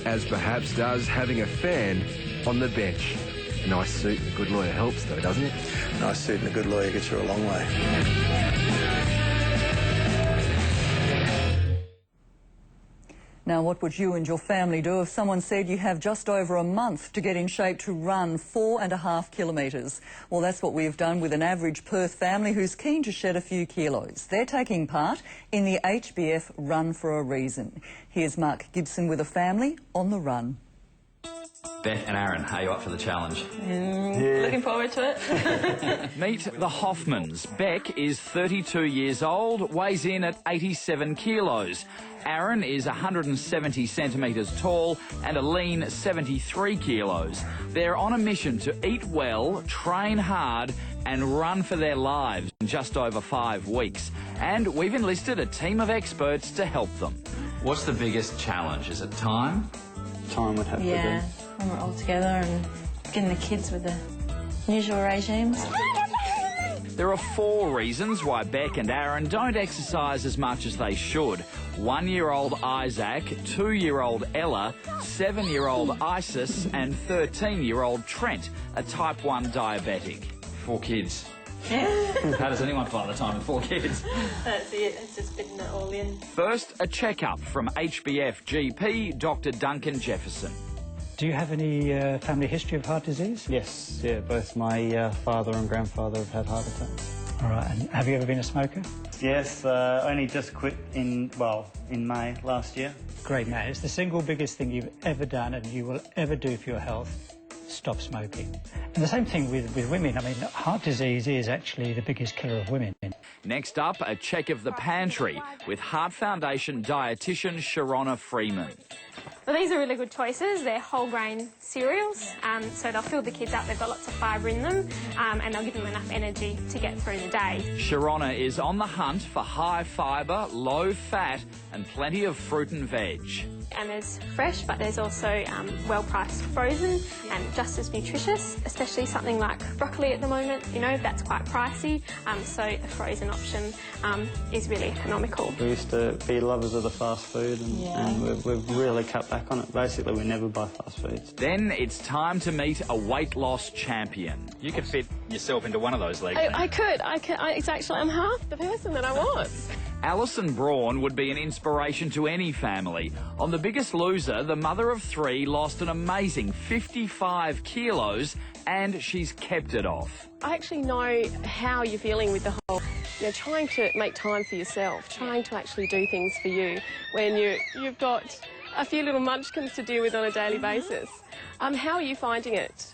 as perhaps does having a fan on the bench. A nice suit and a good lawyer helps though, doesn't it? Nice suit and a good lawyer gets you a long way. Now, what would you and your family do if someone said you have just over a month to get in shape to run 4.5 kilometres? Well, that's what we've done with an average Perth family who's keen to shed a few kilos. They're taking part in the HBF Run for a Reason. Here's Mark Gibson with a family on the run. Beck and Aaron, are you up for the challenge? Looking forward to it. Meet the Hoffmans. Beck is 32 years old, weighs in at 87 kilos. Aaron is 170 centimetres tall and a lean 73 kilos. They're on a mission to eat well, train hard and run for their lives in just over 5 weeks. And we've enlisted a team of experts to help them. What's the biggest challenge? Is it time? Time would have to be. Yeah, when we're all together and getting the kids with the usual regimes. There are 4 reasons why Beck and Aaron don't exercise as much as they should. 1-year-old Isaac, 2-year-old Ella, 7-year-old Isis and 13-year-old Trent, a type 1 diabetic. 4 kids. How does anyone find the time with 4 kids? That's it, it's just fitting it all in. First, a checkup from HBF GP Dr. Duncan Jefferson. Do you have any family history of heart disease? Yes, yeah, both my father and grandfather have had heart attacks. All right, and have you ever been a smoker? Yes, only just quit in May last year. Great, man. It's the single biggest thing you've ever done and you will ever do for your health. Stop smoking. And the same thing with women. I mean, heart disease is actually the biggest killer of women. Next up, a check of the pantry with Heart Foundation dietitian Sharona Freeman. Well, these are really good choices. They're whole grain cereals, so they'll fill the kids up. They've got lots of fibre in them, and they'll give them enough energy to get through the day. Sharona is on the hunt for high fibre, low fat and plenty of fruit and veg. And there's fresh, but there's also well-priced frozen and just as nutritious, especially something like broccoli at the moment. You know, that's quite pricey, so the frozen option is really economical. We used to be lovers of the fast food and we've really cut back on it. Basically, we never buy fast foods. Then it's time to meet a weight loss champion. You could fit yourself into one of those legs. I could. It's actually, I'm half the person that I was. Alison Braun would be an inspiration to any family. On The Biggest Loser, the mother of 3 lost an amazing 55 kilos and she's kept it off. I actually know how you're feeling with the whole, trying to make time for yourself, trying to actually do things for you when you've got a few little munchkins to deal with on a daily basis. How are you finding it?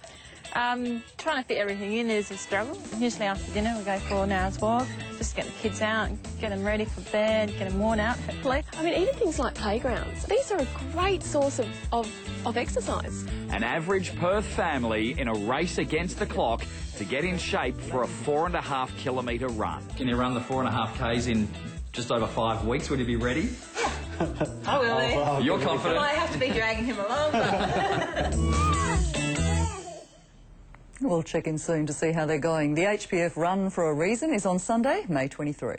Trying to fit everything in is a struggle. Usually after dinner we go for an hour's walk, just get the kids out, get them ready for bed, get them worn out, hopefully. I mean, even things like playgrounds, these are a great source of exercise. An average Perth family in a race against the clock to get in shape for a 4.5 kilometre run. Can you run the 4.5 Ks in just over 5 weeks? Would you be ready? I will be. Oh, You're confident? I have to be dragging him along, but... We'll check in soon to see how they're going. The HBF Run for a Reason is on Sunday, May 23.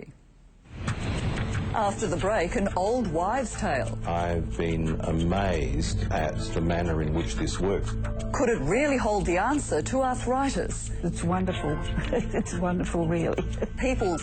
After the break, an old wives' tale. I've been amazed at the manner in which this works. Could it really hold the answer to arthritis? It's wonderful. It's wonderful, really. People